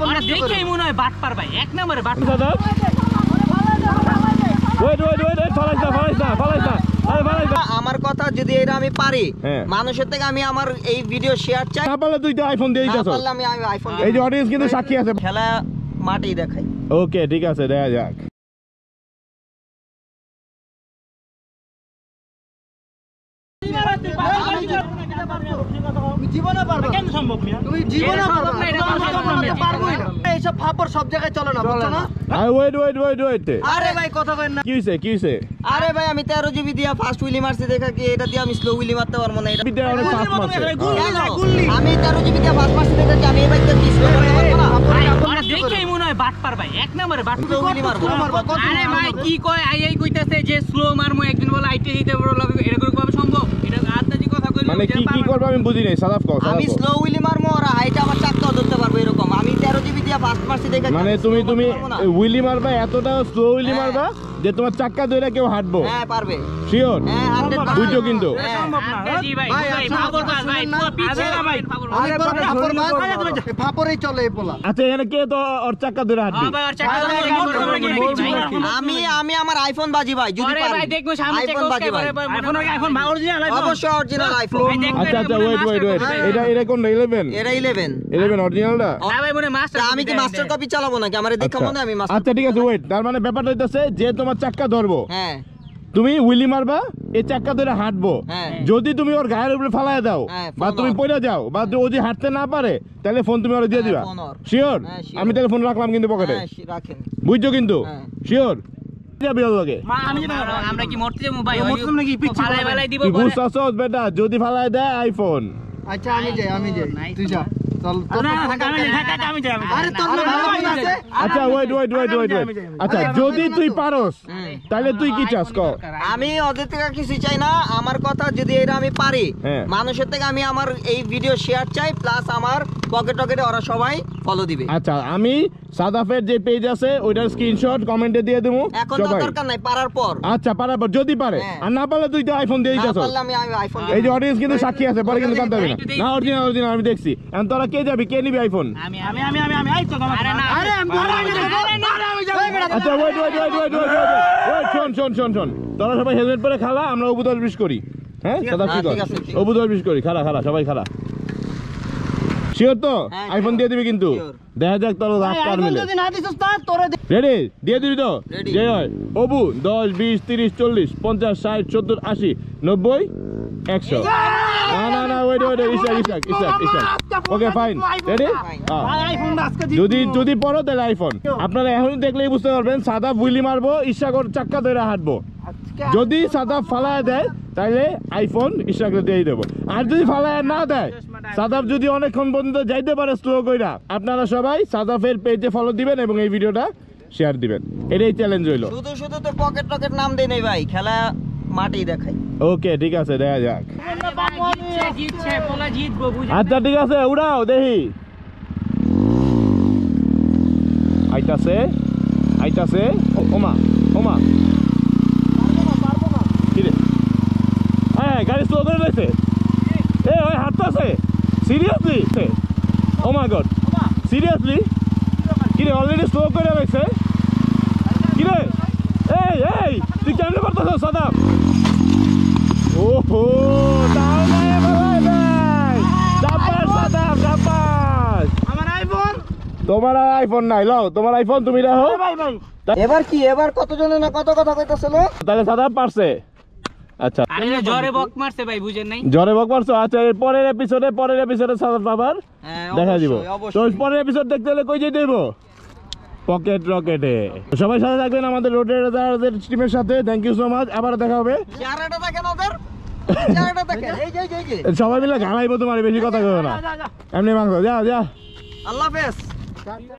ওরা দেখেই মনে হয় বাটপার ভাই, এক নম্বরে বাটপার। দাদা ওয়েট ফালাইস না। আমার কথা যদি এটা আমি পারি, মানুষের থেকে আমি আমার এই ভিডিও শেয়ার চাই। না পারলে তুই তো আইফোন দিয়ে দিছস। আমি আইফোন, এই যে অডিয়েন্স কিন্তু সাক্ষী আছে। খেলা মাঠেই দেখাই। ওকে ঠিক আছে, দেখা যাক। জীবনে পারবে কেন? সম্ভব না, তুমি জীবনে পারবে না, এটা পারবোই না। এইসব ফাপর সব জায়গায় চলে না, বুঝছো না? ওয়েট আরে ভাই কথা কইন না। কি হইছে? আরে ভাই আমি 13 জিবি দিয়া ফাস্ট উইলি মারছি, দেখা কি এটা দিয়ে আমি স্লো উইলি মারতে পারবো না? এটা বিদ্যা অনেক ফাস্ট মারছে। আমি 13 জিবি দিয়া ফাস্ট মারছি, দেখা কি আমি এই বাইকটা কি স্লো মারতে পারবো না? ওরা দেখেই মনে হয় বাটপার ভাই, এক নম্বরে বাটপার। উইলি মারবো। আরে ভাই কি কয় আই কইতাছে যে স্লো মারমু, একদিন বলে আইটি দিতে বড় এরকম ভাবে সম্ভব? এটা আদাজি কথা কইলো। মানে কি করব আমি বুঝি নাই। সাদাফ কও। আমি স্লো উইলি মারমু, আর হাইটা আমার চাক্কা ধরতে পারবে এরকম। আমি 13 জিবি দিয়া ফাস্ট মারছি, দেখা মানে তুমি উইলি মারবা, এতটা স্লো উইলি মারবা যে তোমার চাক্কা ধরে কেউ হাঁটবো? হ্যাঁ পারবে, শিওর? হ্যাঁ 100%। বুঝছো কিন্তু সম্ভব না। জি ভাই ফাপর বাস ভাই, পুরো পিছে না ভাই। আরে ফাপর মাছ ফাপরেই চলে এই পোলা। আচ্ছা এখানে কে তো ওর চাক্কা ধরে হাঁটবে? ভাই আর চাকা ধরে আমি আমার আইফোন বাজি ভাই, যদি পারি ভাই দেখবো সামনে থেকে বাজি ভাই। আইফোন ভাই অরিজিনাল আইফোন, অবশ্যই অরিজিনাল আইফোন। আচ্ছা ওয়েট এটা কোন 11 এটা 11 অরিজিনালটা? না ভাই মনে মাস্টার। আমি কি মাস্টার কপি চালাবো নাকি? আমারে দেখা মনে আমি মাস্টার। আচ্ছা ঠিক আছে ওয়েট, তার মানে ব্যাপারটা হইতাছে যে তোমার চাক্কা ধরবো, হ্যাঁ তুমি উইলি মারবা, এই চাক্কা ধরে হাঁটবো। যদি তুমি ওর গায়ের উপরে ফালায় দাও বা তুমি পড়ে যাও বা ও যদি হাঁটতে না পারে, তাহলে ফোন তুমি ওরে দিয়ে দিবা। শিওর? আমি তাহলে ফোন রাখলাম কিন্তু পকেটে, রাখেন। বুঝছো কিন্তু? শিওর? আমরা কি মরতে যাবো ভাই? ফালাই দিব। তুই বুঝছস বেটা, যদি ফালায় দেয় আইফোন। আচ্ছা আমি যাই, তুই যা। আচ্ছা ওয়েট আচ্ছা যদি তুই পারস তাহলে তুই কি চাস ক? আমি ওদের থেকে কিছু চাই না। আমার কথা যদি এটা আমি পারি, মানুষের থেকে আমি আমার এই ভিডিও শেয়ার চাই, প্লাস আমার পকেটে ওরা সবাই ফলো দিবে। আচ্ছা আমি সাদাফের যে পেজ আছে ওইটার স্ক্রিনশট কমেন্টে দিয়ে দেবো। এখন তো দরকার নাই, পারার পর। আচ্ছা পারার পর যদি পারে, আর না পারলে তুই তো আইফোন দিয়ে দিছস। আমি আইফোন। এই যে অডিয়েন্স কিন্তু সাক্ষী আছে, পরে কিন্তু কাঁদতে হবে না। অরিজিনাল আমি দেখছি। এখন তোরা কে যাবি, কে নিবি আইফোন? আমি আই তো আরে না আরে আমি যাব। আচ্ছা ওয়েট শোন তোরা সবাই হেলমেট পরে খালা, আমরা অবু 10-20 করি। হ্যাঁ সাদা কি কর, অবু 10-20 করি। খালা সবাই খালা। শিওর তো? আইফোন দিয়ে দিবি কিন্তু, দেখা যাক তোর রাত কার মিলে। রেডি? দিয়ে দিবি তো? যে হয় অবু 10 20 30 40 50 60 70 80 90 100। না ওয়েট ইসাক। Okay fine, ready? যদি পড়ো তাহলে আইফোন। আপনারা এখনই দেখলেই বুঝতে পারবেন সাদা উইলি মারবো, ইসাকর চাক্কা ধরে হাঁটবো। যদি সাদা ফালায় দেয় তাহলে আইফোন ইসাকরে দিয়ে দেবো। আর যদি ফালায় না দেয়, সাদাফ যদি অনেকক্ষণ পর্যন্ত যাইতে পারে স্লো কইরা, আপনারা সবাই সাদাফের পেজে ফলো দিবেন এবং এই ভিডিওটা শেয়ার দিবেন। এটাই চ্যালেঞ্জ হইলো। শুধু তো পকেট নাম দেই নাই ভাই, খেলা মাঠেই দেখাই। ওকে ঠিক আছে, দেখা যাক। জিতছে পোলা জিতবো, বুঝি? আচ্ছা ঠিক আছে, উড়াও দেখি। আইতাছে ওমা কিরে? হ্যাঁ গাড়ি স্লো করে রয়েছে। ওই হাঁটতেছে সিরিয়াসলি? ও মাই গড, সিরিয়াসলি? কিরে অলরেডি স্লো করে রয়েছে? কিরে এই তুই কেমনে করতেছ সাদাব? ওহো তোমার আইফোন নাই, লও তোমার আইফোন তুমি রাখো। এবার কতজনে না কত কথা কইতাছিল, তাহলে সাদাব পারছে। আচ্ছা আরে জোরে বক মারছে ভাই, বুঝেন নাই? জোরে বক মারছো? আচ্ছা এর পরের এপিসোডে সাদাব বাবার দেখা দিব। তো পরের এপিসোড দেখতে হলে কই যেতে দেব? পকেট রকেটে। সবাই সাথে থাকবেন আমাদের রোডের টিমের সাথে। Thank you so much. আবার দেখা হবে। সবাই মিলে ঘামাইবো, তোমার বেশি কথা কইও না। এমনি মাংস যা। আল্লাহ হাফেজ।